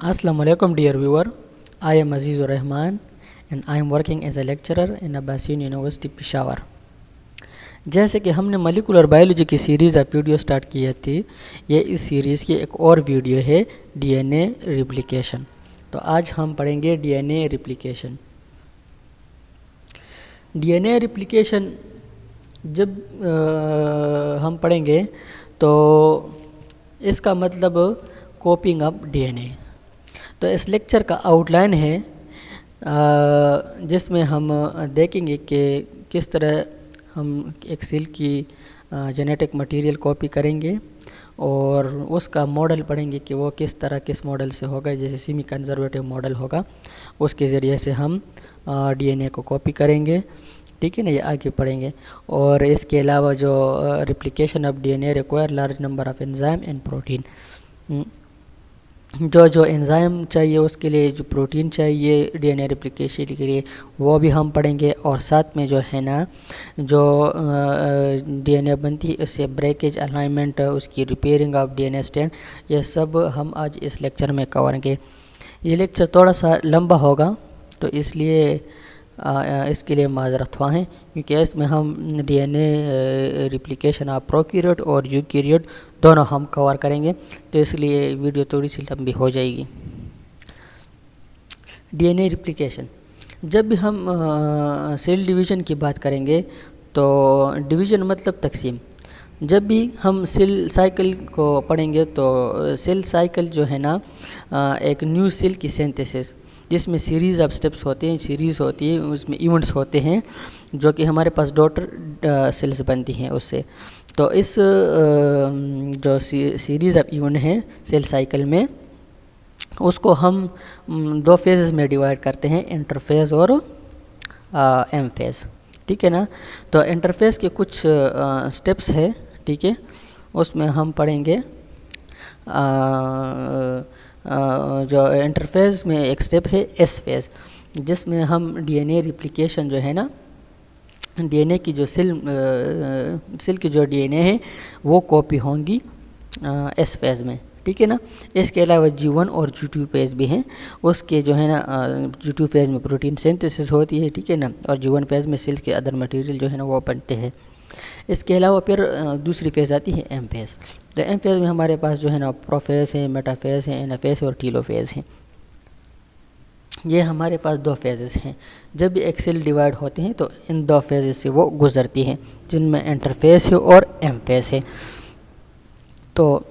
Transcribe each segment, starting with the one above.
Assalamu alaikum dear viewer. I am Azizur Rahman and I am working as a lecturer in Abbasian University Peshawar. जैसे कि हमने molecular biology की series of video start की थी, ये इस series की एक और वीडियो है डीएनए रिप्लिकेशन। तो आज हम पढ़ेंगे डीएनए रिप्लिकेशन। डीएनए रिप्लिकेशन जब हम पढ़ेंगे तो इसका मतलब कॉपिंग ऑफ डीएनए। तो इस लेक्चर का आउटलाइन है जिसमें हम देखेंगे कि किस तरह हम एक सेल की जेनेटिक मटेरियल कॉपी करेंगे और उसका मॉडल पढ़ेंगे कि वो किस तरह किस मॉडल से होगा। जैसे सेमी कंजर्वेटिव मॉडल होगा, उसके ज़रिए से हम डीएनए को कॉपी करेंगे। ठीक है ना, ये आगे पढ़ेंगे। और इसके अलावा जो replication of DNA require large number of enzyme and protein, जो एंजाइम चाहिए उसके लिए, जो प्रोटीन चाहिए डीएनए रिप्लिकेशन के लिए, वो भी हम पढ़ेंगे। और साथ में जो है ना, जो डीएनए बनती है उससे ब्रेकेज, अलाइनमेंट, उसकी रिपेयरिंग ऑफ डीएनए स्ट्रैंड, ये सब हम आज इस लेक्चर में करेंगे। ये लेक्चर थोड़ा सा लंबा होगा तो इसलिए इसके लिए माजरत हुआ है, क्योंकि इसमें हम डीएनए रिप्लिकेशन ऑफ प्रोकैरियोट और यूकैरियोट दोनों हम कवर करेंगे, तो इसलिए वीडियो थोड़ी सी लंबी हो जाएगी। डीएनए रिप्लिकेशन, जब भी हम सेल डिवीज़न की बात करेंगे तो डिवीज़न मतलब तकसीम। जब भी हम सेल साइकिल को पढ़ेंगे तो सेल साइकिल जो है ना, एक न्यू सेल की सिंथेसिस, जिसमें सीरीज़ ऑफ स्टेप्स होते हैं, सीरीज़ होती है, उसमें इवेंट्स होते हैं जो कि हमारे पास डॉटर सेल्स बनती हैं उससे। तो इस जो सीरीज़ ऑफ इवेंट हैं सेल साइकिल में, उसको हम दो फेजेस में डिवाइड करते हैं, इंटरफेज और एम फेज। ठीक है ना। तो इंटरफेज के कुछ स्टेप्स है, ठीक है, उसमें हम पढ़ेंगे। जो इंटरफेज में एक स्टेप है एस फेज, जिसमें हम डीएनए रिप्लिकेशन जो है ना, डीएनए की जो सेल की जो डीएनए है वो कॉपी होंगी एस फेज में। ठीक है ना। इसके अलावा G1 और G2 फेज भी हैं, उसके जो है ना G2 फेज में प्रोटीन सिंथेसिस होती है। ठीक है ना। और G1 फेज में सेल के अदर मटेरियल जो है ना वो बनते हैं। इसके अलावा फिर दूसरी फेज़ आती है एम फेज़। तो एम फेज़ में हमारे पास जो है ना प्रोफेज़ है, मेटाफेज़ है, एनाफेज़ और टीलोफेज़ हैं। ये हमारे पास दो फेजेस हैं। जब भी एक सेल डिवाइड होते हैं तो इन दो फेजेस से वो गुजरती हैं, जिनमें इंटरफेस है और एम फेज़ है। तो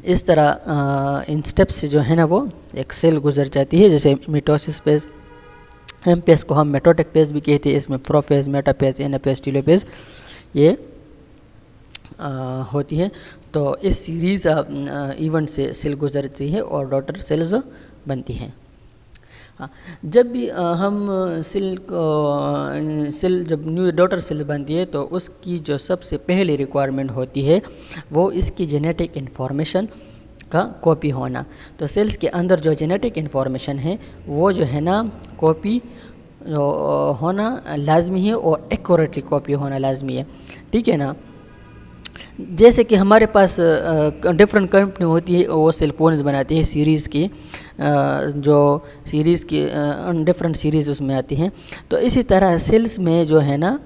इस तरह इन स्टेप्स से जो है ना वो एक सेल गुजर जाती है। जैसे मिटोसिस फेज़, एम फेज को हम मेटोटिक फेज भी कहते हैं। इसमें प्रोफेज, मेटाफेज, एनाफेज, टीलोफेज ये होती है। तो इस सीरीज़ इवेंट से सेल गुजरती है और डॉटर सेल्स बनती हैं। हाँ, जब भी हम सेल जब न्यू डॉटर सेल बनती है तो उसकी जो सबसे पहली रिक्वायरमेंट होती है वो इसकी जेनेटिक इन्फॉर्मेशन का कॉपी होना। तो सेल्स के अंदर जो जेनेटिक इन्फॉर्मेशन है वो जो है ना कॉपी होना लाजमी है और एक्यूरेटली कॉपी होना लाजमी है। ठीक है ना। जैसे कि हमारे पास डिफरेंट कंपनी होती है, वो सेल फोन्स बनाती है सीरीज़ की, जो सीरीज़ की डिफरेंट सीरीज़ उसमें आती हैं। तो इसी तरह सेल्स में जो है ना,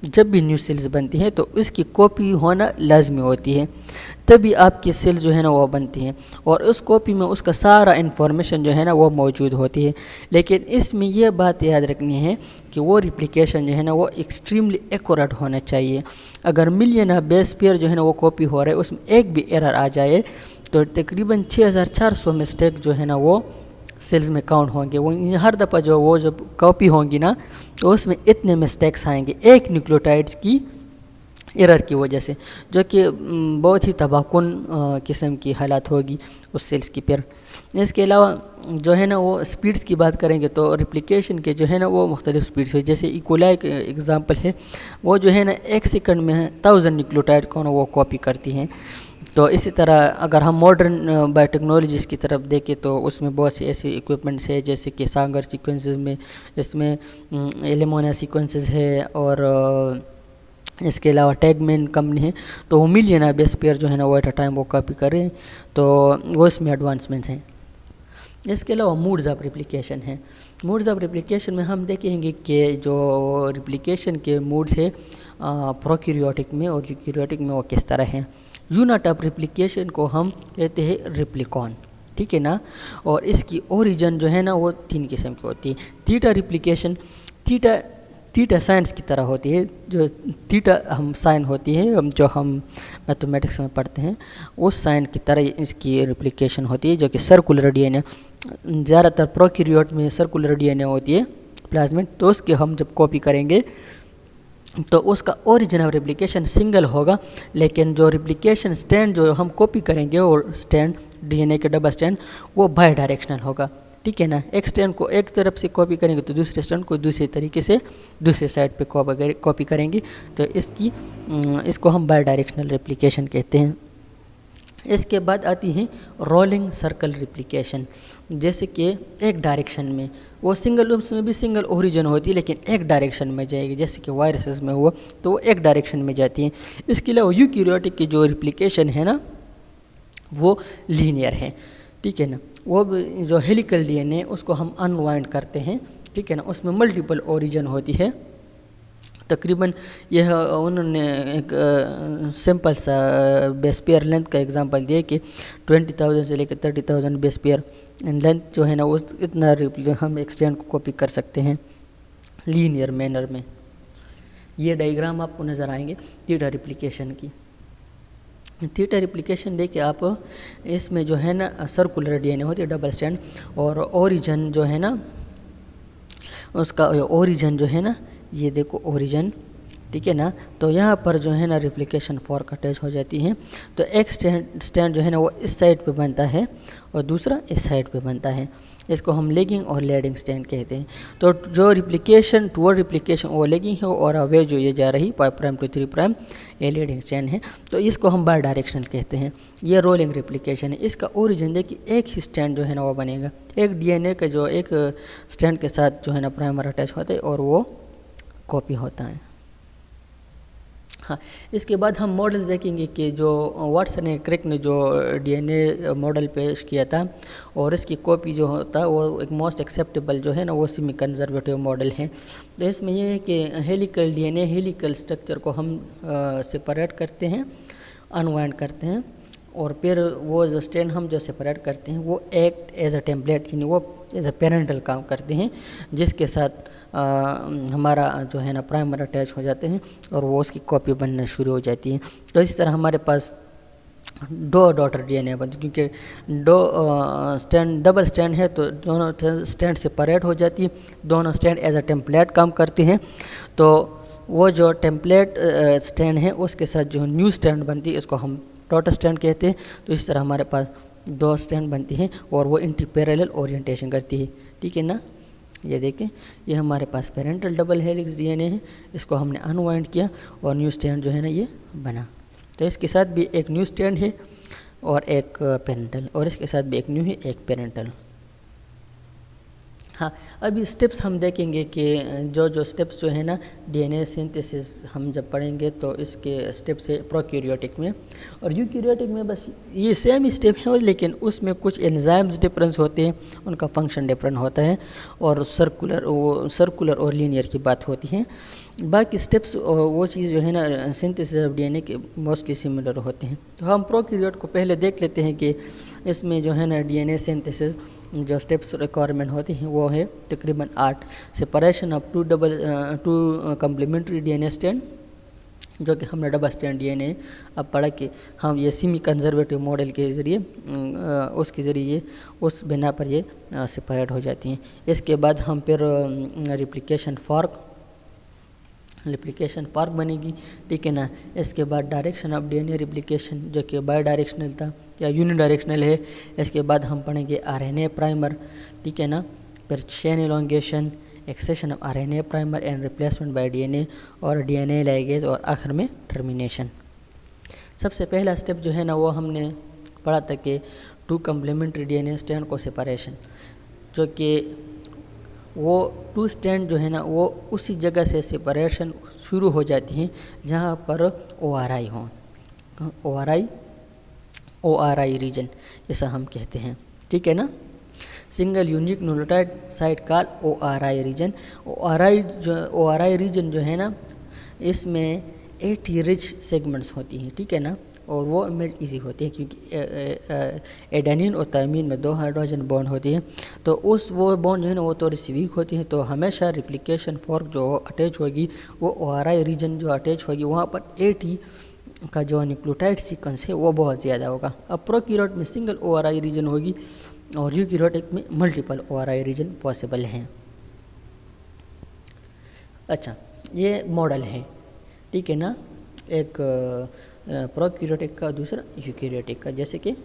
जब भी न्यू सेल्स बनती हैं तो इसकी कॉपी होना लाजमी होती है, तभी आपकी सेल जो है ना वो बनती हैं और उस कॉपी में उसका सारा इन्फॉर्मेशन जो है ना वो मौजूद होती है। लेकिन इसमें यह बात याद रखनी है कि वो रिप्लिकेशन जो है ना वो एक्सट्रीमली एक्यूरेट होना चाहिए। अगर मिलियन ऑफ बेस पेयर जो है ना वो कॉपी हो रहा है, उसमें एक भी एरर आ जाए तो तकरीबन 6400 मिस्टेक जो है ना वो सेल्स में काउंट होंगे। वो हर दफ़ा जब कॉपी होंगी ना तो उसमें इतने मिस्टेक्स आएंगे एक न्यूक्लियोटाइड्स की एरर की वजह से, जो कि बहुत ही तबाहकुन किस्म की हालात होगी उस सेल्स की पेयर। इसके अलावा जो है ना वो स्पीड्स की बात करेंगे तो रिप्लिकेशन के जो है ना वो मुख्तलिफ स्पीड्स है। जैसे इकोलाई का एग्ज़ाम्पल है, वो जो है ना 1 सेकंड में 1000 न्यूक्लियोटाइड को ना वो कॉपी करती हैं। तो इसी तरह अगर हम मॉडर्न बायोटेक्नोलॉजीज़ की तरफ देखें तो उसमें बहुत सी ऐसी इक्विपमेंट्स है, जैसे कि सांगर सीक्वेंसेस में इसमें एलिमोना सीक्वेंसेस है और इसके अलावा टैगमैन कंपनी है, तो वो मिलियन बेस पेयर जो है ना वो एट अ टाइम वो कॉपी कर रहे हैं। तो वो इसमें एडवांसमेंट्स हैं। इसके अलावा मोड्स ऑफ रिप्लिकेशन है। मोड्स ऑफ रिप्लिकेशन में हम देखेंगे कि जो रिप्लिकेशन के मोड्स है प्रोकैरियोटिक में और यूकैरियोटिक में वो किस तरह हैं। यूनिट ऑफ रिप्लिकेशन को हम कहते हैं रिप्लिकॉन, ठीक है ना। और इसकी ओरिजिन जो है ना वो 3 किस्म की होती है। थीटा रिप्लिकेशन, थीटा साइंस की तरह होती है, जो थीटा हम साइन होती है जो हम मैथमेटिक्स में पढ़ते हैं, उस साइन की तरह इसकी रिप्लिकेशन होती है, जो कि सर्कुलर डीएनए, ज़्यादातर प्रोकैरियोट में सर्कुलर डीएनए होती है प्लाज्मिड। तो उसके हम जब कॉपी करेंगे तो उसका ओरिजिन ऑफ रिप्लिकेशन सिंगल होगा, लेकिन जो रिप्लिकेशन स्टैंड जो हम कॉपी करेंगे और स्टैंड डीएनए के डबल स्टैंड वो बाई डायरेक्शनल होगा, ठीक है ना। एक स्टैंड को एक तरफ से कॉपी करेंगे तो दूसरे स्टैंड को दूसरे तरीके से दूसरे साइड पे कॉपी करेंगे, तो इसको हम बाई डायरेक्शनल रिप्लिकेशन कहते हैं। इसके बाद आती है रोलिंग सर्कल रिप्लिकेशन, जैसे कि एक डायरेक्शन में वो सिंगल, उसमें भी सिंगल ओरिजिन होती है लेकिन एक डायरेक्शन में जाएगी, जैसे कि वायरसेस में हुआ तो वो एक डायरेक्शन में जाती है। इसके अलावा यूकैरियोटिक की जो रिप्लिकेशन है ना वो लीनियर है, ठीक है ना। वो जो हेलिकल डीएनए उसको हम अनवाइंड करते हैं, ठीक है ना, उसमें मल्टीपल ओरिजिन होती है। तकरीबन यह उन्होंने एक सिंपल सा बेस पेयर लेंथ का एग्जांपल दिया कि 20,000 से लेकर 30,000 बेस पेयर लेंथ जो है ना वो इतना हम एक्सटेंड को कॉपी कर सकते हैं लीनियर मैनर में। ये डायग्राम आपको नज़र आएंगे थीटा रिप्लिकेशन की। थीटा रिप्लिकेशन देखिए आप, इसमें जो है ना सर्कुलर डीएनए होती है डबल स्टैंड, और ओरिजिन जो है ना उसका ओरिजिन जो है ना ये देखो ओरिजिन, ठीक है ना। तो यहाँ पर जो है ना रिप्लिकेशन फॉर्क अटैच हो जाती है, तो एक स्टैंड जो है ना वो इस साइड पे बनता है और दूसरा इस साइड पे बनता है। इसको हम लेगिंग और लैडिंग स्टैंड कहते हैं। तो जो रिप्लिकेशन टूवर्ड रिप्लिकेशन वो लेगिंग है और अवे जो ये जा रही 5 प्राइम to 3 प्राइम ये लीडिंग स्टैंड है, तो इसको हम बाई डायरेक्शनल कहते हैं। ये रोलिंग रिप्लिकेशन है। इसका ओरिजिन देखिए एक ही स्टैंड जो है ना वो बनेगा, एक डीएनए का जो एक स्टैंड के साथ जो है ना प्राइमर अटैच होता है और वो कॉपी होता है। हाँ, इसके बाद हम मॉडल्स देखेंगे कि जो वाटसन एंड क्रिक ने जो डीएनए मॉडल पेश किया था और इसकी कॉपी जो होता है वो एक मोस्ट एक्सेप्टेबल जो है ना वो सेमी कंजर्वेटिव मॉडल है। तो इसमें यह है कि हेलिकल डीएनए हेलिकल स्ट्रक्चर को हम सेपरेट करते हैं, अनवाइंड करते हैं, और फिर वो जो स्टैंड हम जो सेपरेट करते हैं वो एक्ट एज अ टेम्पलेट, यानी वो एज अ पेरेंटल काम करते हैं, जिसके साथ हमारा जो है ना प्राइमर अटैच हो जाते हैं और वो उसकी कॉपी बनना शुरू हो जाती है। तो इस तरह हमारे पास 2 डॉटर डीएनए बनते, क्योंकि 2 स्टैंड डबल स्टैंड है तो दोनों स्टैंड सेपरेट हो जाती है, दोनों स्टैंड एज अ टेम्पलेट काम करते हैं। तो वो जो टेम्पलेट स्टैंड है उसके साथ जो न्यू स्टैंड बनती है इसको हम डॉटर स्टैंड कहते हैं। तो इस तरह हमारे पास 2 स्टैंड बनती हैं और वो एंटी पैरेलल ओरिएंटेशन करती है, ठीक है ना। ये देखें, ये हमारे पास पेरेंटल डबल हेलिक्स डीएनए है, इसको हमने अनवाइंड किया और न्यू स्टैंड जो है ना ये बना। तो इसके साथ भी एक न्यू स्टैंड है और एक पेरेंटल, और इसके साथ भी एक न्यू है एक पेरेंटल। हाँ, अभी स्टेप्स हम देखेंगे कि जो स्टेप्स जो है ना डीएनए सिंथेसिस हम जब पढ़ेंगे तो इसके स्टेप्स है प्रोकैरियोटिक में, और यूकैरियोटिक में बस ये सेम स्टेप है लेकिन उसमें कुछ एंजाइम्स डिफरेंस होते हैं, उनका फंक्शन डिफरेंट होता है, और सर्कुलर और लीनियर की बात होती है। बाकी स्टेप्स वो चीज़ जो है ना सिंथेसिस ऑफ डीएनए के मोस्टली सिमिलर होते हैं। तो हम प्रोकैरियोट को पहले देख लेते हैं कि इसमें जो है ना डीएनए सिंथेसिस जो स्टेप्स रिक्वायरमेंट होती हैं वो है तकरीबन 8। Separation of 2 complementary DNA strand, जो कि हमने डबल स्टैंड डीएनए अब पढ़ा कि हम ये सेमी कंजर्वेटिव मॉडल के ज़रिए उसके ज़रिए उस बिना पर ये सेपरेट हो जाती हैं। इसके बाद हम फिर रिप्लिकेशन फॉर्क बनेगी, ठीक है ना। इसके बाद डायरेक्शन ऑफ डीएनए रिप्लिकेशन जो कि बाई डायरेक्शनल था या यूनिडायरेक्शनल है। इसके बाद हम पढ़ेंगे आरएनए प्राइमर, ठीक है ना। फिर chain elongation, excision of RNA primer and replacement by DNA, और डीएनए लाइगेज, और आखिर में टर्मिनेशन। सबसे पहला स्टेप जो है ना वो हमने पढ़ा था कि 2 कम्प्लीमेंट्री डीएनए स्टैंड को सेपरेशन, जो कि वो 2 स्टैंड जो है ना वो उसी जगह से सेपरेशन शुरू हो जाती हैं जहाँ पर ORI हो, ORI रीजन ऐसा हम कहते हैं, ठीक है ना। Single unique nucleotide site called ORI region. ORI region जो है ना, इसमें 80 रिच सेगमेंट्स होती हैं, ठीक है ना, और वो मेल्ट इजी होती है क्योंकि एडेनिन और थायमिन में 2 हाइड्रोजन बॉन्ड होती है। तो वो बॉन्ड जो है ना वो थोड़ी सी वीक होती है, तो हमेशा रिप्लिकेशन फॉर्क जो अटैच होगी वो ORI रीजन जो अटैच होगी वहाँ पर 80 का जो न्यूक्लियोटाइड सीक्वेंस है वो बहुत ज़्यादा होगा। अब प्रोकैरियोट में सिंगल ORI रीजन होगी और यूकैरियोटिक में मल्टीपल ORI रीजन पॉसिबल हैं। अच्छा, ये मॉडल है, ठीक है ना, एक प्रोकैरियोटिक का, दूसरा यूकैरियोटिक का। जैसे कि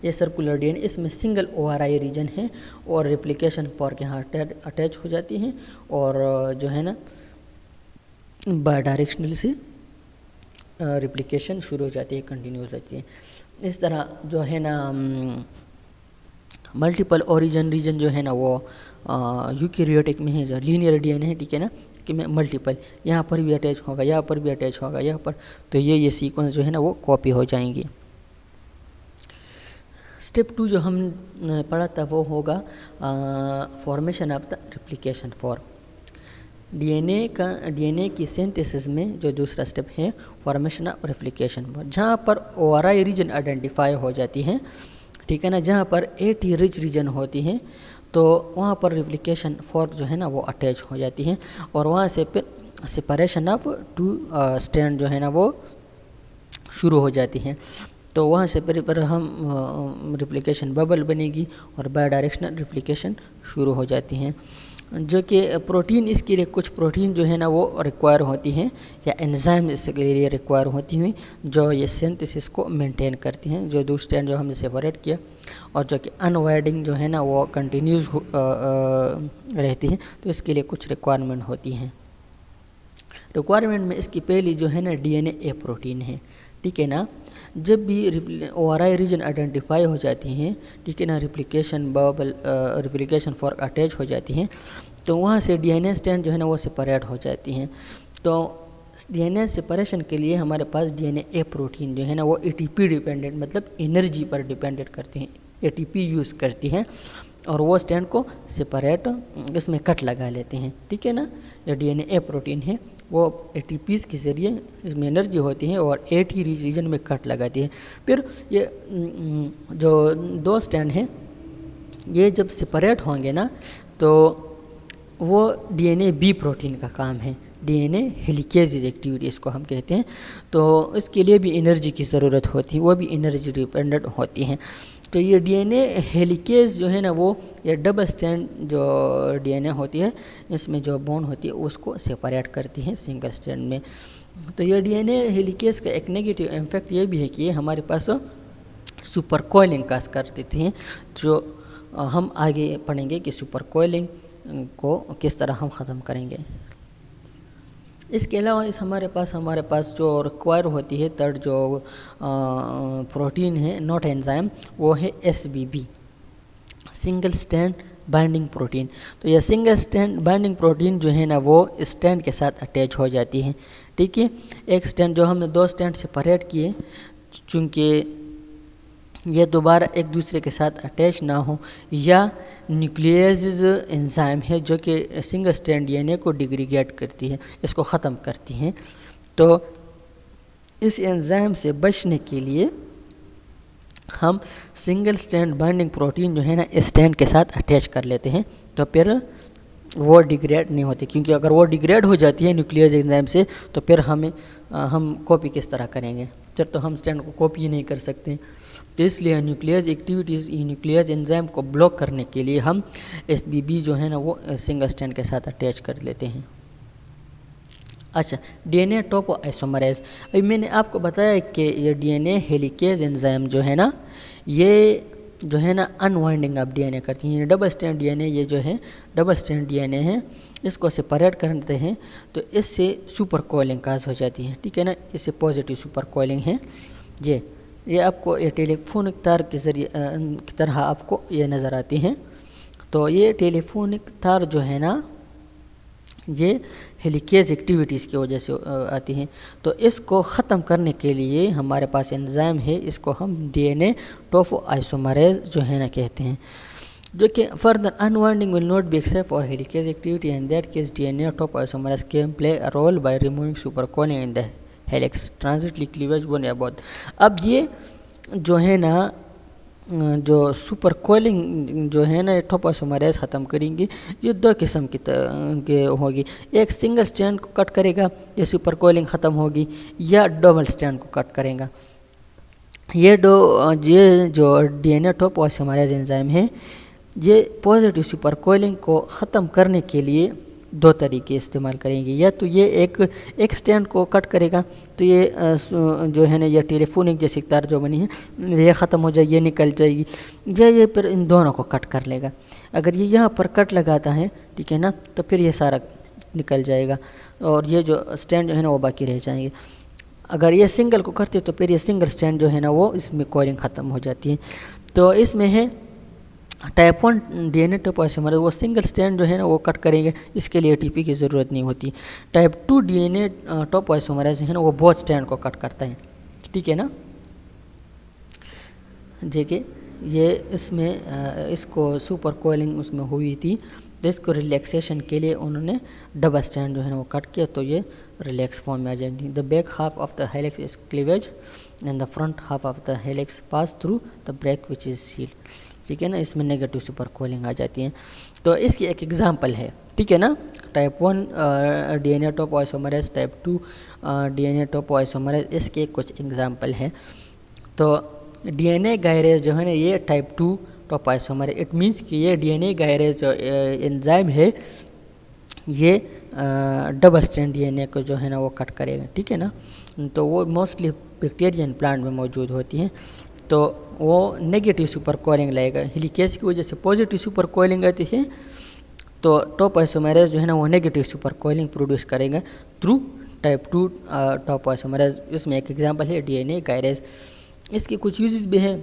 ये सर्कुलर DNA, इसमें सिंगल ORI रीजन है और रेप्लिकेशन फॉर्क यहाँ अटैच हो जाती हैं और जो है ना बायडायरेक्शनल से रेप्लिकेशन शुरू हो जाती है, कंटिन्यू हो जाती है। इस तरह जो है ना मल्टीपल ओरिजिन रीजन जो है ना वो यूकैरियोटिक में है, जो लीनियर DNA है, ठीक है ना, कि मैं मल्टीपल यहाँ पर भी अटैच होगा, यहाँ पर भी अटैच होगा, यहाँ पर, तो ये सीक्वेंस जो है ना वो कॉपी हो जाएंगी। स्टेप 2 जो हम पढ़ा था वो होगा formation of the replication fork. DNA की सिंथेसिस में जो दूसरा स्टेप है फॉर्मेशन ऑफ रेप्लिकेशन फॉर्क, जहाँ पर ORI रीजन आइडेंटिफाई हो जाती हैं, ठीक है ना, जहाँ पर 80 रिच रीजन होती हैं, तो वहाँ पर रेप्लिकेशन फॉर्क जो है ना वो अटैच हो जाती हैं और वहाँ से फिर सेपरेशन ऑफ 2 स्ट्रैंड जो है ना वो शुरू हो जाती हैं। तो वहाँ से पर हम रेप्लिकेशन बबल बनेगी और बायडायरेक्शनल रेप्लिकेशन शुरू हो जाती हैं, जो कि प्रोटीन, इसके लिए कुछ प्रोटीन जो है ना वो रिक्वायर होती हैं या एंजाइम इसके लिए रिक्वायर होती हैं जो ये सिंथेसिस को मेंटेन करती हैं, जो 2 स्ट्रैंड जो हमने सेपरेट किया, और जो कि अनवाइडिंग जो है ना वो कंटिन्यूस रहती हैं, तो इसके लिए कुछ रिक्वायरमेंट होती हैं। रिक्वायरमेंट में इसकी पहली जो है ना DNA प्रोटीन है, ठीक है ना। जब भी ORI रीजन आइडेंटिफाई हो जाती हैं, ठीक है ना, रेप्लिकेशन फॉर्क अटैच हो जाती हैं, तो वहाँ से DNA स्ट्रैंड जो है ना वो सेपरेट हो जाती हैं। तो DNA सेपरेशन के लिए हमारे पास DNA प्रोटीन जो है ना वो ATP डिपेंडेंट, मतलब एनर्जी पर डिपेंडेंट करती हैं, ATP यूज़ करती हैं और वो स्ट्रैंड को सेपरेट इसमें कट लगा लेते हैं, ठीक है ना। जो DNA प्रोटीन है वो ATPs के ज़रिए इसमें एनर्जी होती है और 80 रीजन में कट लगाती है। फिर ये जो 2 स्ट्रैंड हैं ये जब सेपरेट होंगे ना, तो वो DNA B प्रोटीन का काम है, DNA हेलिकेज एक्टिविटी इसको हम कहते हैं। तो इसके लिए भी एनर्जी की ज़रूरत होती है, वो भी एनर्जी डिपेंडेंट होती हैं। तो ये DNA हेलिकेज जो है ना वो ये डबल स्ट्रैंड जो DNA होती है, इसमें जो बॉन्ड होती है उसको सेपरेट करती है सिंगल स्ट्रैंड में। तो ये DNA हेलिकेज का एक नेगेटिव इम्फेक्ट ये भी है कि ये हमारे पास सुपर कोइलिंग काज कर देती हैं, जो हम आगे पढ़ेंगे कि सुपर कोइलिंग को किस तरह हम ख़त्म करेंगे। इसके अलावा हमारे पास जो रिक्वायर होती है थर्ड जो प्रोटीन है नॉट एंजाइम, वो है SBB, single strand binding protein. तो यह सिंगल स्ट्रैंड बाइंडिंग प्रोटीन जो है ना वो स्ट्रैंड के साथ अटैच हो जाती है, ठीक है। एक स्ट्रैंड जो हमने 2 स्ट्रैंड सेपरेट किए, चूँकि ये दोबारा एक दूसरे के साथ अटैच ना हो, या न्यूक्लियस एंजाइम है जो कि सिंगल स्ट्रैंड DNA को डिग्रेडेट करती है, इसको ख़त्म करती हैं। तो इस एंजाइम से बचने के लिए हम सिंगल स्ट्रैंड बाइंडिंग प्रोटीन जो है ना स्ट्रैंड के साथ अटैच कर लेते हैं, तो फिर वो डिग्रेड नहीं होती, क्योंकि अगर वो डिग्रेड हो जाती है न्यूक्लियस एंजाइम से तो फिर हम कॉपी किस तरह करेंगे, फिर तो हम स्ट्रैंड को कॉपी नहीं कर सकते। तो इसलिए न्यूक्लियस एक्टिविटीज़ न्यूक्लियस एंजाइम को ब्लॉक करने के लिए हम SBB जो है ना वो सिंगल स्ट्रैंड के साथ अटैच कर लेते हैं। अच्छा, DNA टॉपो आइसोमरेज, अभी मैंने आपको बताया कि ये DNA हेलिकेज एंजाइम जो है ना ये जो है ना अनवाइंडिंग ऑफ DNA करती हैं। डबल स्ट्रैंड DNA ये जो है डबल स्ट्रैंड DNA है, इसको सेपरेट करते हैं तो इससे सुपर कोइलिंग काज हो जाती है, ठीक है ना। इससे पॉजिटिव सुपर कोइलिंग है। ये आपको ये टेलीफोनिक तार के ज़रिए की तरह आपको ये नज़र आती हैं। तो ये टेलीफोनिक तार जो है ना ये हेलिकेज एक्टिविटीज़ की वजह से आती हैं। तो इसको ख़त्म करने के लिए हमारे पास एंजाइम है, इसको हम DNA टॉपो आइसोमरेज जो है ना कहते हैं। जो कि further unwinding will not be except for helicase activity and that case DNA topoisomerase can play a role by removing supercoiling in the helix transiently cleavage one about. अब ये जो है ना जो सुपर कोलिंग जो है ना टॉपोइसोमरेज ख़त्म करेंगे, ये दो किस्म के होगी। एक सिंगल स्ट्रैंड को कट करेगा, ये सुपर कोलिंग ख़त्म होगी, या डबल स्ट्रैंड को कट करेगा। ये जो डीएनए टॉपोइसोमरेज एंजाइम है, ये पॉजिटिव सुपर कोलिंग को ख़त्म करने के लिए दो तरीके इस्तेमाल करेंगे। या तो ये एक स्ट्रैंड को कट करेगा, तो ये जो है ना ये टेलीफोनिक जैसी तार जो बनी है ये ख़त्म हो जाएगी, ये निकल जाएगी, या ये फिर इन दोनों को कट कर लेगा। अगर ये यहाँ पर कट लगाता है, ठीक है ना, तो फिर ये सारा निकल जाएगा और ये जो स्ट्रैंड जो है ना वो बाकी रह जाएंगे। अगर ये सिंगल को करते तो फिर ये सिंगल स्ट्रैंड जो है ना वो इसमें कोलिंग ख़त्म हो जाती है। तो इसमें है टाइप 1 डीएनए टॉपोइसोमरेज, वो सिंगल स्ट्रैंड जो है ना वो कट करेंगे, इसके लिए एटीपी की ज़रूरत नहीं होती। टाइप 2 डीएनए टॉपोइसोमरेज है ना वो बहुत स्ट्रैंड को कट करता है, ठीक है ना। देखिए ये इसमें इसको सुपर कोलिंग उसमें हुई थी, तो इसको रिलैक्सेशन के लिए उन्होंने डबल स्ट्रैंड जो है ना वो कट किया, तो ये रिलैक्स फॉर्म में आ जाएगी। The back half of the helix is cleavage and the front half of the helix pass through the break which is sealed, ठीक है ना। इसमें नेगेटिव सुपर कोलिंग आ जाती है। तो इसकी एक एग्जांपल है, ठीक है ना। टाइप 1 डीएनए टॉपोइसोमरेज, टाइप 2 डीएनए टॉपोइसोमरेज, इसके कुछ एग्जांपल हैं। तो डीएनए गायरेज जो है ना ये टाइप 2 टॉपोइसोमरेज, इट मीन्स कि ये डीएनए गायरेज जो एंजाइम है ये डबल स्ट्रैंड डीएनए को जो है ना वो कट करेगा, ठीक है ना। तो वो मोस्टली बैक्टीरियन प्लांट में मौजूद होती हैं, तो वो नेगेटिव सुपर कोलिंग लाएगा। हेलिकेज की वजह से पॉजिटिव सुपर कोलिंग आती है, तो टॉपोइसोमरेज जो है ना वो नेगेटिव सुपर कोलिंग प्रोड्यूस करेगा थ्रू टाइप 2 टॉपोइसोमरेज। इसमें एक एग्जांपल है डीएनए गायरेज। इसके कुछ यूजेस भी हैं,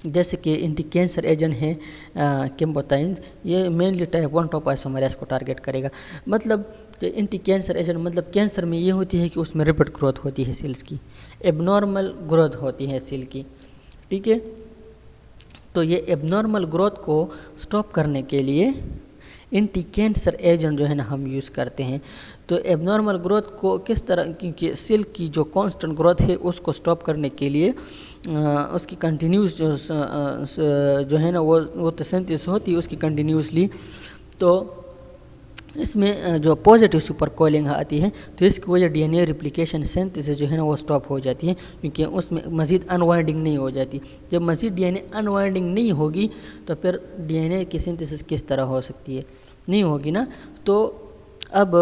जैसे कि एंटी कैंसर एजेंट है केम्बोथाइंस, ये मेनली टाइप 1 टॉपोइसोमरेज को टारगेट करेगा। मतलब एंटी कैंसर एजेंट मतलब कैंसर में ये होती है कि उसमें रैपिड ग्रोथ होती है सेल्स की, एबनॉर्मल ग्रोथ होती है सेल की, ठीक है। तो ये एबनॉर्मल ग्रोथ को स्टॉप करने के लिए एंटी कैंसर एजेंट जो है ना हम यूज़ करते हैं। तो एबनॉर्मल ग्रोथ को किस तरह की सेल की जो कांस्टेंट ग्रोथ है उसको स्टॉप करने के लिए उसकी कंटिन्यूस जो है ना वो तो सिंथेसिस होती है उसकी कंटिन्यूसली। तो इसमें जो पॉजिटिव सुपर कोलिंग आती है, तो इसकी वजह डीएनए रिप्लिकेशन सिंथेसिस जो है ना वो स्टॉप हो जाती है, क्योंकि उसमें मज़ीद अनवाइंडिंग नहीं हो जाती। जब मज़ीद डीएनए अनवाइंडिंग नहीं होगी तो फिर डीएनए की सिंथेसिस किस तरह हो सकती है, नहीं होगी ना। तो अब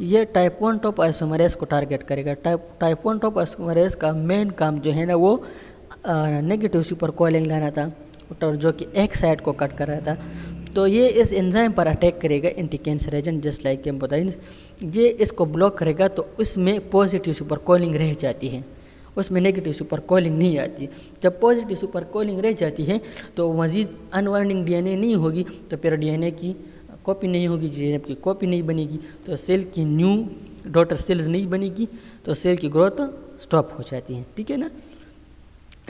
ये टाइप 1 टॉपोइसोमरेज को टारगेट करेगा। टाइप 1 टॉपोइसोमरेज का मेन काम जो है ना वो नेगेटिव सुपर कोलिंग लाना था, जो कि एक साइड को कट कर रहा था। तो ये इस एंजाइम पर अटैक करेगा anti cancer agent just like camptothecins. ये इसको ब्लॉक करेगा तो उसमें पॉजिटिव सुपर कोलिंग रह जाती है, उसमें नेगेटिव सुपर कोलिंग नहीं आती। जब पॉजिटिव सुपर कोलिंग रह जाती है तो मज़ीद अनवाइंडिंग डीएनए नहीं होगी, तो फिर डीएनए की कॉपी नहीं होगी, डीएनए की कॉपी नहीं बनेगी, तो सेल की न्यू डॉटर सेल्स नहीं बनेगी, तो सेल की ग्रोथ स्टॉप हो जाती है, ठीक है ना।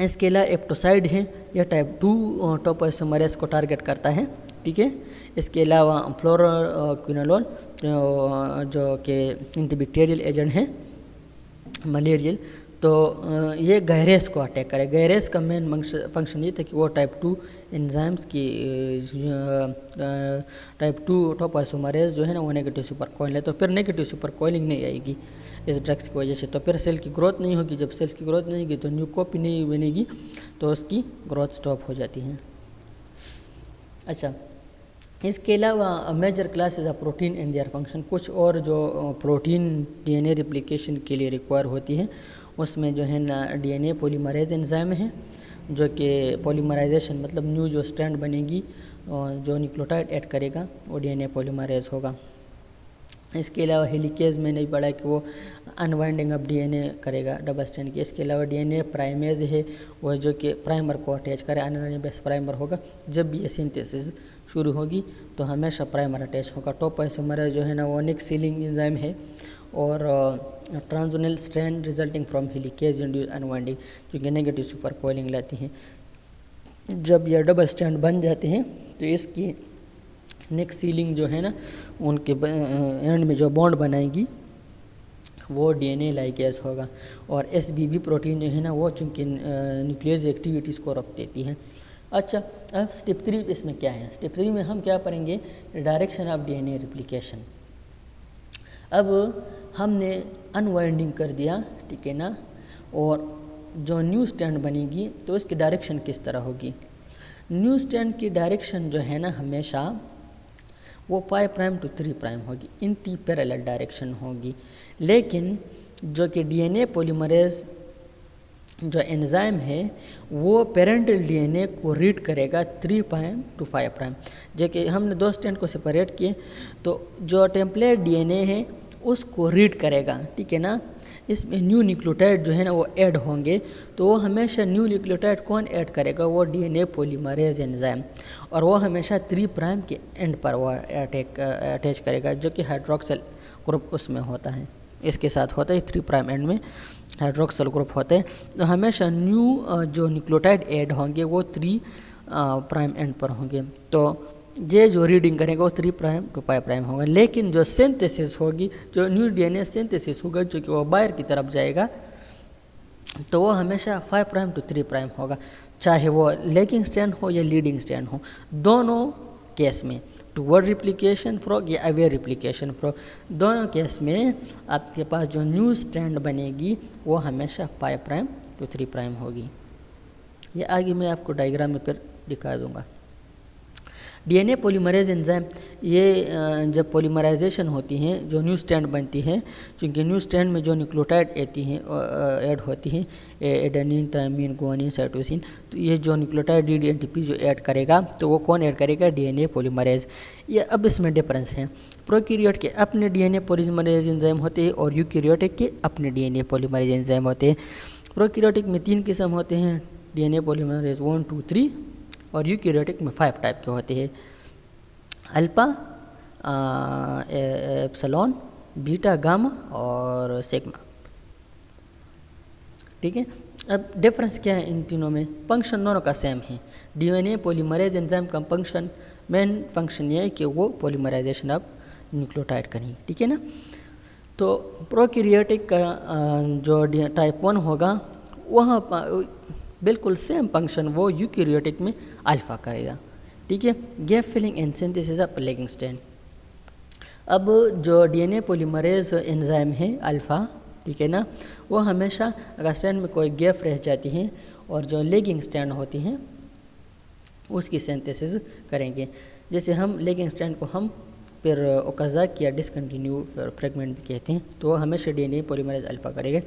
इसके अलावा एप्टोसाइड है, यह टाइप 2 टॉपोइसोमरेज को टारगेट करता है, ठीक है। इसके अलावा फ्लोरोक्विनोलोल जो कि एंटीबैक्टीरियल एजेंट है मलेरियल, तो ये गायरेज को अटैक करे। गायरेज का मेन फंक्शन ये था कि वो टाइप 2 एंजाइम्स की टाइप 2 टॉपोइसोमरेज जो है ना वो नेगेटिव सुपर कोलिंग है, तो फिर नेगेटिव सुपर कोलिंग नहीं आएगी इस ड्रग्स की वजह से, तो फिर सेल की ग्रोथ नहीं होगी। जब सेल्स की ग्रोथ नहीं होगी तो न्यू कॉपी नहीं बनेगी, तो उसकी ग्रोथ स्टॉप हो जाती है। अच्छा, इसके अलावा major classes of protein and their function, कुछ और जो प्रोटीन डीएनए रिप्लिकेशन के लिए रिक्वायर होती है, उसमें जो है ना डीएनए पॉलीमरेज एंजाइम है, जो कि पॉलीमराइजेशन मतलब न्यू जो स्ट्रैंड बनेगी और जो न्यूक्लियोटाइड ऐड करेगा वो डीएनए पॉलीमरेज होगा। इसके अलावा हेलिकेज में नहीं पड़ा कि वो अनवाइंडिंग ऑफ डीएनए करेगा डबल स्ट्रैंड की। इसके अलावा डीएनए प्राइमेज है, वो जो कि प्राइमर को अटैच करे, आरएनए बेस प्राइमर होगा। जब भी ये सिंथेसिस शुरू होगी तो हमेशा प्राइमर अटैच होगा। टॉपोइसोमरेज जो है ना वो निक सीलिंग एंजाइम है, और torsional strand resulting from helicase induced unwinding, जो कि नेगेटिव सुपर कोलिंग लाती हैं। जब यह डबल स्ट्रैंड बन जाते हैं तो इसकी नेक्स्ट सीलिंग जो है ना उनके एंड में जो बॉन्ड बनाएगी वो डीएनए लाइगेज होगा। और एसबीबी प्रोटीन जो है ना वो चूँकि न्यूक्लियस एक्टिविटीज़ को रोक देती है। अच्छा, अब स्टेप 3 इसमें क्या है? स्टेप 3 में हम क्या पढ़ेंगे? Direction of DNA replication. अब हमने अनवाइंडिंग कर दिया, ठीक है ना, और जो न्यू स्ट्रैंड बनेगी तो इसकी डायरेक्शन किस तरह होगी? न्यू स्ट्रैंड की डायरेक्शन जो है ना हमेशा वो 5' to 3' होगी, एंटी पैरेलल डायरेक्शन होगी। लेकिन जो कि डीएनए पॉलीमरेज जो एंजाइम है वो पेरेंटल डीएनए को रीड करेगा 3' to 5'। जो कि हमने 2 स्ट्रैंड को सेपरेट किए तो जो टेम्पलेट डीएनए है उसको रीड करेगा, ठीक है ना। इसमें न्यू न्यूक्लियोटाइड जो है ना वो ऐड होंगे, तो वो हमेशा न्यू न्यूक्लियोटाइड कौन ऐड करेगा? वो डीएनए पॉलीमरेज एंजाइम, और वो हमेशा 3' के एंड पर वो अटैच करेगा, जो कि हाइड्रोक्सिल ग्रुप उसमें होता है, इसके साथ होता है 3' एंड में हाइड्रोक्सिल ग्रुप होते हैं। तो हमेशा न्यू जो न्यूक्लियोटाइड ऐड होंगे वो 3' एंड पर होंगे। तो ये जो रीडिंग करेगा वो 3' to 5' होगा। लेकिन जो सिंथेसिस होगी, जो न्यू डीएनए सिंथेसिस होगा, जो कि वो बाहर की तरफ जाएगा, तो वो हमेशा 5' to 3' होगा, चाहे वो लेगिंग स्ट्रैंड हो या लीडिंग स्ट्रैंड हो। दोनों केस में टूवर्ड रिप्लिकेशन फ्रॉग या अवे रिप्लिकेशन फ्रॉग, दोनों केस में आपके पास जो न्यू स्ट्रैंड बनेगी वो हमेशा 5' to 3' होगी। ये आगे मैं आपको डायग्राम में फिर दिखा दूंगा। डीएनए पॉलीमरेज एंजाइम, ये जब पॉलीमराइजेशन होती है, जो न्यू स्ट्रैंड बनती है, क्योंकि न्यू स्ट्रैंड में जो न्यूक्लियोटाइड आती हैं ऐड होती हैं, एडेनिन, थायमिन, गुआनिन, साइटोसिन, तो ये जो न्यूक्लियोटाइड डीएनटीपी जो ऐड करेगा तो वो कौन ऐड करेगा? DNA polymerase. ये अब इसमें डिफरेंस है, प्रोकैरियोट के अपने डीएनए पॉलीमरेज एंजाइम होते हैं और यूकैरियोटिक के अपने डीएनए पॉलीमरेज एंजाइम होते हैं। प्रोकैरियोटिक में 3 किस्म होते हैं डीएनए पॉलीमरेज, 1, 2, 3, और यूकैरियोटिक में 5 टाइप के होते हैं, अल्फा, एप्सिलॉन, बीटा, गामा और सिग्मा, ठीक है। अब डिफरेंस क्या है इन तीनों में? फंक्शन दोनों का सेम है। डीएनए पॉलीमरेज एंजाइम का फंक्शन, मेन फंक्शन ये है कि वो पॉलीमराइजेशन ऑफ न्यूक्लियोटाइड करें, ठीक है ना। तो प्रोकैरियोटिक का जो टाइप 1 होगा वहाँ बिल्कुल सेम फंक्शन वो यूकैरियोटिक में अल्फा करेगा, ठीक है। Gap filling and synthesis of lagging strand. अब जो डीएनए पॉलीमरेज एंजाइम है अल्फा, ठीक है ना, वो हमेशा अगर स्ट्रैंड में कोई गैप रह जाती है और जो लेगिंग स्ट्रैंड होती हैं उसकी सिंथेसिस करेंगे। जैसे हम लेगिंग स्ट्रैंड को हम फिर ओकाज़ाकी या डिसकंटिन्यू फ्रेगमेंट भी कहते हैं, तो हमेशा डीएनए पॉलीमरेज अल्फा करेगा।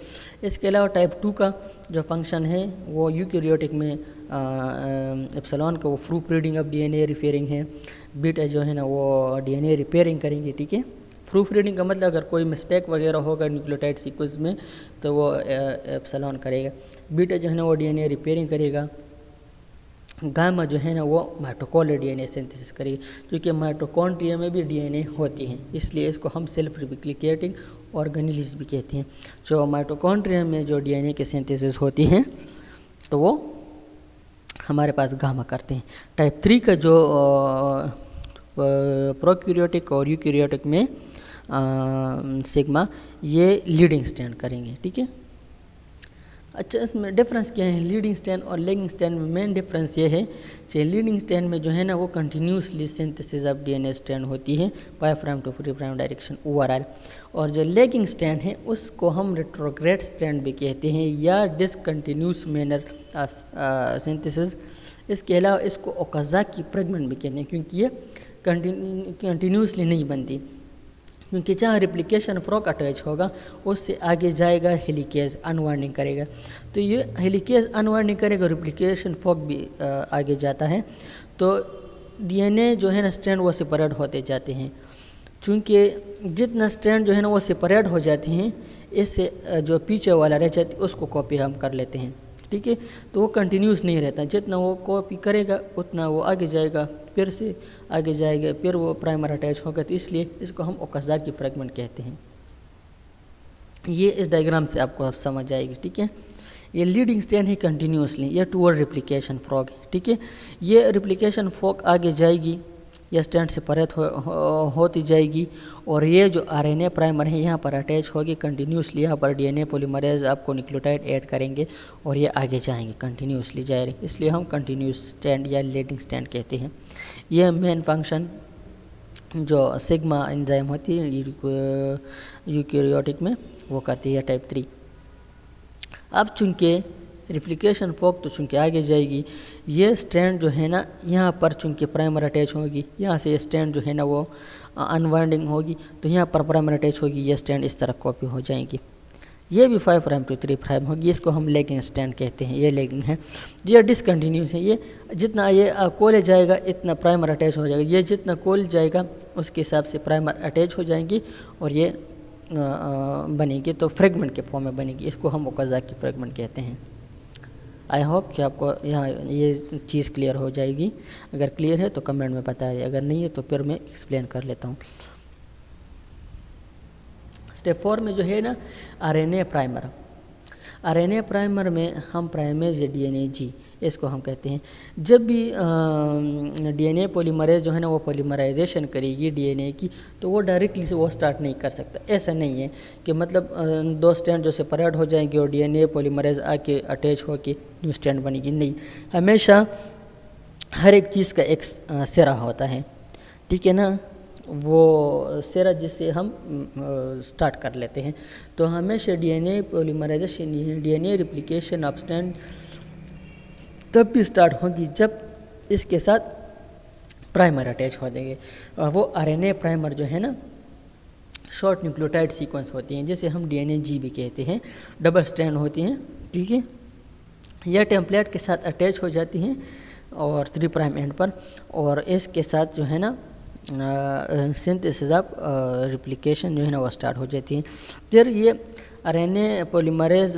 इसके अलावा टाइप 2 का जो फंक्शन है वो यूकैरियोटिक में एप्सिलॉन का वो proof reading of DNA repairing है, बीटा जो है ना वो डीएनए रिपेयरिंग करेंगे, ठीक है। प्रूफ रीडिंग का मतलब अगर कोई मिस्टेक वगैरह होगा न्यूक्लियोटाइड सीक्वेंस में तो वो एप्सिलॉन करेगा। बीटा जो है ना वो डीएनए रिपेयरिंग करेगा। गामा जो है ना वो माइटोकॉन्ड्रियल डीएनए सिंथेसिस करेगी, क्योंकि माइटोकॉन्ड्रिया में भी डीएनए होती हैं, इसलिए इसको हम सेल्फ रिप्लिकेटिंग ऑर्गेनेल्स भी कहते हैं। जो माइटोकॉन्ड्रिया में जो डीएनए की सिंथेसिस होती हैं तो वो हमारे पास गामा करते हैं। टाइप 3 का जो प्रोकैरियोटिक और यूकैरियोटिक में सिग्मा, ये लीडिंग स्ट्रैंड करेंगे, ठीक है। अच्छा, इसमें डिफरेंस क्या है लीडिंग स्ट्रैंड और लेगिंग स्ट्रैंड में? मेन डिफरेंस ये है कि लीडिंग स्ट्रैंड में जो है ना वो continuously synthesis of DNA strand होती है 5' to 3' डायरेक्शन ओवरऑल, और जो लेगिंग स्ट्रैंड है उसको हम रेट्रोग्रेड स्ट्रैंड भी कहते हैं या डिसकंटिन्यूस मैनर सिंथेसिस। इसके अलावा इसको ओकाज़ाकी फ्रेगमेंट भी कहते हैं, क्योंकि ये कंटिन्यूसली नहीं बनती, क्योंकि जहाँ रिप्लिकेशन फ्रॉक अटैच होगा उससे आगे जाएगा हेलिकेज अनवाइंडिंग करेगा, तो ये हेलिकेज अनवाइंडिंग करेगा, रिप्लिकेशन फ्रॉक भी आगे जाता है, तो डीएनए जो है ना स्ट्रैंड वो सेपरेट होते जाते हैं। चूँकि जितना स्ट्रैंड जो है ना वो सेपरेट हो जाती हैं, इससे जो पीछे वाला रह जाती है उसको कॉपी हम कर लेते हैं, ठीक है। तो वो कंटिन्यूस नहीं रहता, जितना वो कॉपी करेगा उतना वो आगे जाएगा, फिर से आगे जाएगा, फिर वो प्राइमर अटैच होगा, तो इसलिए इसको हम ओकाज़ाकी फ्रेगमेंट कहते हैं। ये इस डायग्राम से आपको अब समझ आएगी, ठीक है। ये लीडिंग स्ट्रैंड है कंटिन्यूसली, ये टूवर्ड रिप्लिकेशन फ्रॉग, ठीक है। ये रिप्लिकेशन फ्रॉग आगे जाएगी, यह स्ट्रैंड सेपरेट होती जाएगी और ये जो आरएनए प्राइमर है यहाँ पर अटैच होगी कंटिन्यूसली। यहाँ पर डीएनए पॉलीमरेज आपको न्यूक्लियोटाइड ऐड करेंगे और ये आगे जाएंगे, कंटिन्यूसली जाएंगे, इसलिए हम कंटिन्यूस स्ट्रैंड या लीडिंग स्ट्रैंड कहते हैं। यह मेन फंक्शन जो सिग्मा एंजाइम होती है यूकैरियोटिक में वो करती है टाइप 3। अब चूँकि रिप्लिकेशन फोक तो चूँकि आगे जाएगी, ये स्ट्रैंड जो है ना यहाँ पर चूँकि प्राइमर अटैच होगी, यहाँ से ये स्ट्रैंड जो है ना वो अनवाइंडिंग होगी तो यहाँ पर प्राइमर अटैच होगी, ये स्ट्रैंड इस तरह कॉपी हो जाएंगी। ये भी 5 प्राइम टू 3 प्राइम होगी, इसको हम लेगिंग स्ट्रैंड कहते हैं। ये लेगिंग है, ये डिसकंटिन्यूस है। ये जितना ये कोले जाएगा इतना प्राइमर अटैच हो जाएगा, ये जितना कोल जाएगा उसके हिसाब से प्राइमर अटैच हो जाएंगी और ये बनेगी तो फ्रेगमेंट के फॉर्म में बनेगी। इसको हम ओकाज़ाकी फ्रेगमेंट कहते हैं। आई होप कि आपको यहाँ ये चीज़ क्लियर हो जाएगी। अगर क्लियर है तो कमेंट में बताइए, अगर नहीं है तो फिर मैं एक्सप्लेन कर लेता हूँ। स्टेप 4 में जो है ना आरएनए प्राइमर, आरएनए प्राइमर में हम प्राइमेज या डीएनए जी इसको हम कहते हैं। जब भी डीएनए पॉलीमरेज जो है ना वो पॉलीमराइजेशन करेगी डीएनए की, तो वो डायरेक्टली से वो स्टार्ट नहीं कर सकता। ऐसा नहीं है कि मतलब 2 स्ट्रैंड जो सेपरेट हो जाएंगे और डीएनए पॉलीमरेज आके अटैच होके न्यू स्ट्रैंड बनेगी, नहीं। हमेशा हर एक चीज़ का एक सिरा होता है, ठीक है ना, वो सिरा जिससे हम स्टार्ट कर लेते हैं। तो हमेशा DNA polymerization DNA replication of strand तब भी स्टार्ट होगी जब इसके साथ प्राइमर अटैच हो जाएंगे। वो आरएनए प्राइमर जो है ना शॉर्ट न्यूक्लियोटाइड सीक्वेंस होती हैं, जिसे हम डीएनए जी भी कहते हैं, डबल स्ट्रैंड होती हैं, ठीक है। यह टेम्पलेट के साथ अटैच हो जाती हैं और 3 प्राइम एंड पर, और इसके साथ जो है ना सिंथेसिस ऑफ रिप्लिकेशन जो है ना वो स्टार्ट हो जाती है। फिर ये RNA polymerase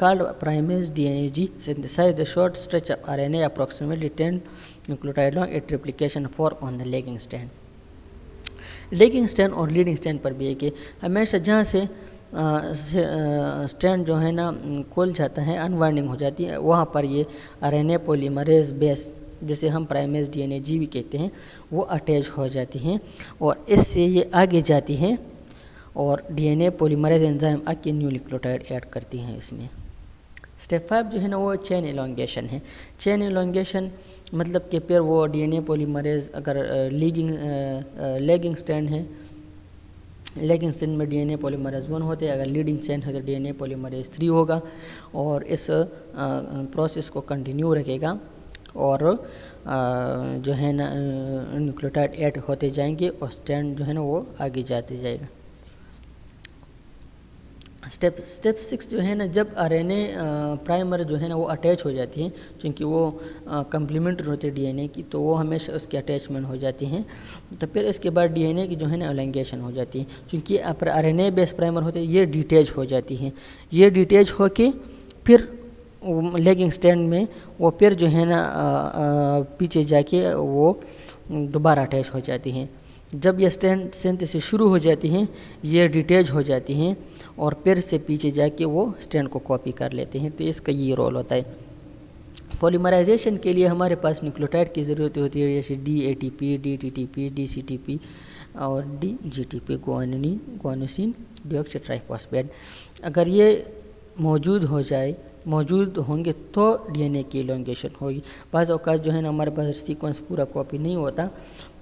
called primase DNA G synthesize the short stretch of RNA approximately 10 nucleotide long at replication fork on the lagging strand. Lagging strand और लीडिंग स्ट्रैंड पर भी है कि हमेशा जहाँ से स्ट्रैंड जो है ना खुल जाता है, अनवाइंडिंग हो जाती है, वहाँ पर ये आरएनए पॉलीमरेज बेस जिसे हम प्राइमेज डीएनए जी भी कहते हैं वो अटैच हो जाती हैं और इससे ये आगे जाती हैं और डीएनए पॉलीमरेज एंजाइम आके न्यू न्यूक्लियोटाइड ऐड करती हैं इसमें। स्टेप 5 जो है ना वो चेन एलोंगेशन है। चेन एलोंगेशन मतलब कि फिर वो डीएनए पॉलीमरेज अगर लेगिंग स्ट्रैंड है, लेगिंग स्ट्रैंड में डीएनए पॉलीमरेज 1 होते हैं, अगर लीडिंग स्ट्रैंड है तो डीएनए पॉलीमरेज 3 होगा और इस प्रोसेस को कंटिन्यू रखेगा और जो है ना न्यूक्लियोटाइड ऐड होते जाएंगे और स्ट्रैंड जो है ना वो आगे जाते जाएगा। स्टेप 6 जो है ना जब आरएनए प्राइमर जो है ना वो अटैच हो जाती हैं, क्योंकि वो कम्प्लीमेंट्री होती है डीएनए की, तो वो हमेशा उसकी अटैचमेंट हो जाती हैं। तो फिर इसके बाद डीएनए की जो है ना एलोंगेशन हो जाती है, क्योंकि आरएनए बेस प्राइमर होते हैं ये डिटैच हो जाती हैं। ये डिटैच होके फिर लेगिंग स्ट्रैंड में वो फिर जो है ना पीछे जाके वो दोबारा अटैच हो जाती हैं। जब ये स्ट्रैंड सिंथेसिस शुरू हो जाती हैं ये डिटैच हो जाती हैं और फिर से पीछे जाके वो स्ट्रैंड को कॉपी कर लेते हैं। तो इसका ये रोल होता है। पॉलीमराइजेशन के लिए हमारे पास न्यूक्लियोटाइड की ज़रूरत होती है, जैसे DATP, DTTP, DCTP और DGTP, guanine guanosine deoxy triphosphate. अगर ये मौजूद होंगे तो डीएनए की एलोंगेशन होगी। बाज़ औक़ात जो है ना हमारे पास सीक्वेंस पूरा कॉपी नहीं होता,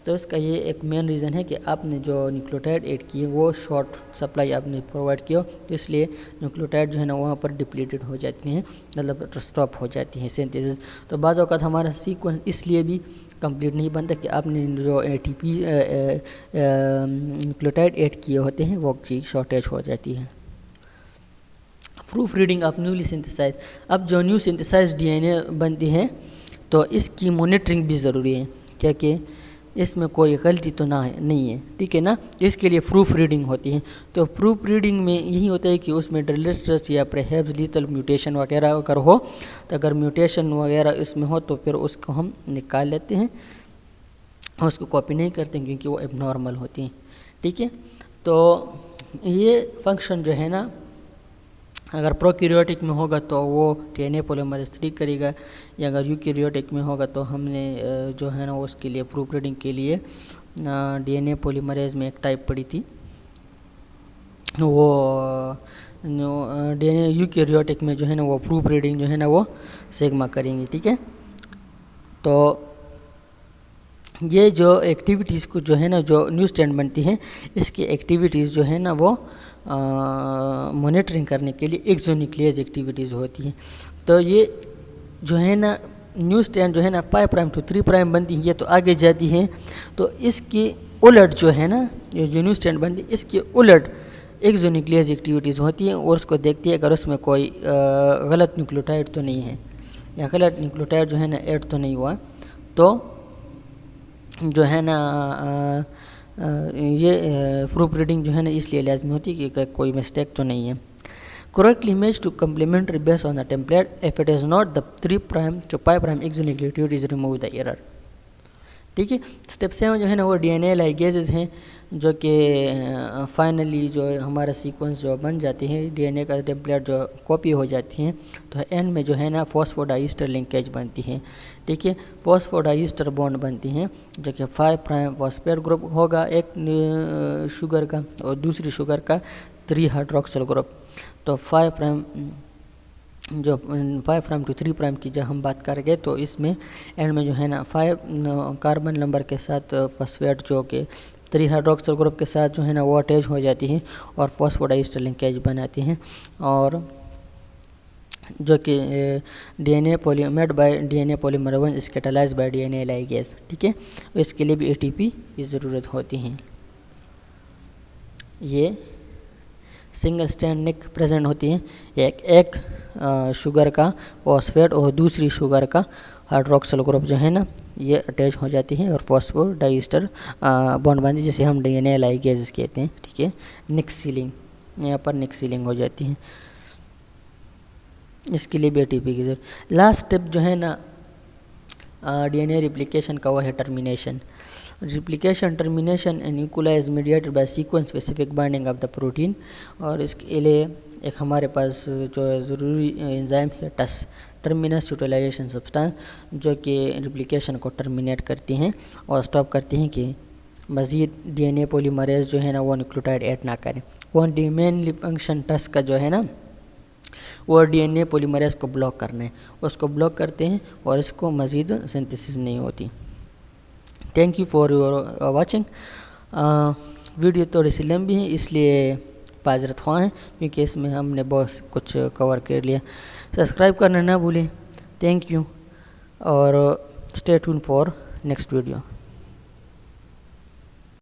तो इसका ये एक मेन रीज़न है कि आपने जो न्यूक्लियोटाइड ऐड किए वो शॉर्ट सप्लाई आपने प्रोवाइड किया, तो इसलिए न्यूक्लियोटाइड जो है ना वहाँ पर डिप्लीटेड हो जाती हैं, मतलब स्टॉप हो जाती है सिंथेसिस। तो बाज़ औक़ात हमारा सीक्वेंस इसलिए भी कंप्लीट नहीं बनता कि आपने जो ATP न्यूक्लियोटाइड ऐड किए होते हैं वो चीज़ शॉर्टेज हो जाती है। Proofreading of newly synthesize, अब जो न्यू सिंथेसाइज डीएनए बनती है तो इसकी मॉनिटरिंग भी ज़रूरी है, क्या कि इसमें कोई गलती तो नहीं है, ठीक है ना। इसके लिए प्रूफ रीडिंग होती है। तो प्रूफ रीडिंग में यही होता है कि उसमें डिलीटस या परहैप्स लीथल म्यूटेशन वगैरह अगर हो, तो अगर म्यूटेशन वगैरह इसमें हो तो फिर उसको हम निकाल लेते हैं, उसको कॉपी नहीं करते हैं क्योंकि वो एबनॉर्मल होती हैं, ठीक है। तो ये फंक्शन जो है ना अगर प्रोकैरियोटिक में होगा तो वो डीएनए पॉलीमरेज 3 करेगा, या अगर यूकैरियोटिक में होगा तो हमने जो है ना उसके लिए प्रूफ रीडिंग के लिए डीएनए पॉलीमरेज में एक टाइप पढ़ी थी, वो डीएनए यूकैरियोटिक में जो है ना वो प्रूफ रीडिंग जो है ना वो सिग्मा करेंगे। ठीक है, तो ये जो एक्टिविटीज़ को जो है ना जो न्यू स्ट्रैंड बनती हैं, इसकी एक्टिविटीज़ जो है ना वो मॉनिटरिंग करने के लिए एक्सोन्यूक्लियस एक्टिविटीज़ होती हैं। तो ये जो है ना न्यू स्ट्रैंड जो है ना 5 प्राइम टू 3 प्राइम बनती है, ये तो आगे जाती है, तो इसकी उलट जो है ना ये जो न्यू स्ट्रैंड बनती है इसके उलट एक्सोन्यूक्लियस एक्टिविटीज़ होती हैं, और उसको देखती है अगर उसमें कोई गलत न्यूक्लियोटाइड तो नहीं है, या गलत न्यूक्लियोटाइड जो है ना ऐड तो नहीं हुआ, तो जो है ना ये प्रूफ रीडिंग जो है ना इसलिए लाजमी होती है कि कोई मिस्टेक तो नहीं है। Correctly match to complementary based on the template, if it is not the 3 prime to 5 prime exonucleotide is remove the error. ठीक है, स्टेप 7 जो है ना वो डीएनए लाइगेजेस हैं, जो कि फाइनली जो हमारा सीक्वेंस जो बन जाती है, डीएनए का टेम्पलेट जो कॉपी हो जाती हैं, तो एंड में जो है ना फॉस्फोडाइस्टर लिंकेज बनती है। ठीक है, फॉस्फोडाइस्टर बॉन्ड बनती हैं, जो कि 5 प्राइम फॉस्फेट ग्रुप होगा एक शुगर का, और दूसरी शुगर का 3 हाइड्रोक्सिल ग्रुप। तो 5 प्राइम जो 5 प्राइम टू 3 प्राइम की जब हम बात करेंगे, तो इसमें एंड में जो है ना 5 कार्बन नंबर के साथ फॉस्फेट जो कि 3 हाइड्रोक्सिल ग्रुप के साथ जो है ना वो अटैच हो जाती है और फॉस्फोडाइस्टर लिंकेज बनाती हैं, और जो कि DNA polymerised by DNA polymer 1 is catalysed by DNA ligase. ठीक है, इसके लिए भी एटीपी की ज़रूरत होती है। ये सिंगल स्ट्रैंड निक प्रेजेंट होती है, एक शुगर का फॉस्फेट और दूसरी शुगर का हाइड्रोक्सिल ग्रुप जो है ना ये अटैच हो जाती है और फॉस्फोडाइस्टर बॉन्ड बनती है, जिसे हम डीएनए लाइगेज कहते हैं। ठीक है, निक सीलिंग, यहाँ पर निक सीलिंग हो जाती है, इसके लिए भी एटीपी की जरूरत। लास्ट स्टेप जो है ना डीएनए रिप्लिकेशन का, वो है termination. Replication termination and nuclear is mediated by sequence specific binding of the protein, और इसके लिए एक हमारे पास जो ज़रूरी एंजाइम है टस, टर्मिनस यूटिलाइजेशन सब्सटेंस, जो कि रिप्लिकेशन को टर्मिनेट करती हैं और स्टॉप करती हैं कि मज़ीद डीएनए पॉलीमरेज जो है ना वो न्यूक्लियोटाइड ऐड ना करें। वो मेनली फंक्शन टस का जो है ना वो डीएनए पॉलीमरेज को ब्लॉक करना है, उसको ब्लॉक करते हैं और इसको मज़ीद सिंथेसिस नहीं होती। Thank you for your watching. Video थोड़ी सी लंबी है इसलिए पाजरत हुआ है, क्योंकि इसमें हमने बहुत कुछ कवर कर लिया। सब्सक्राइब करना ना भूलें। थैंक यू, और stay tune for next video.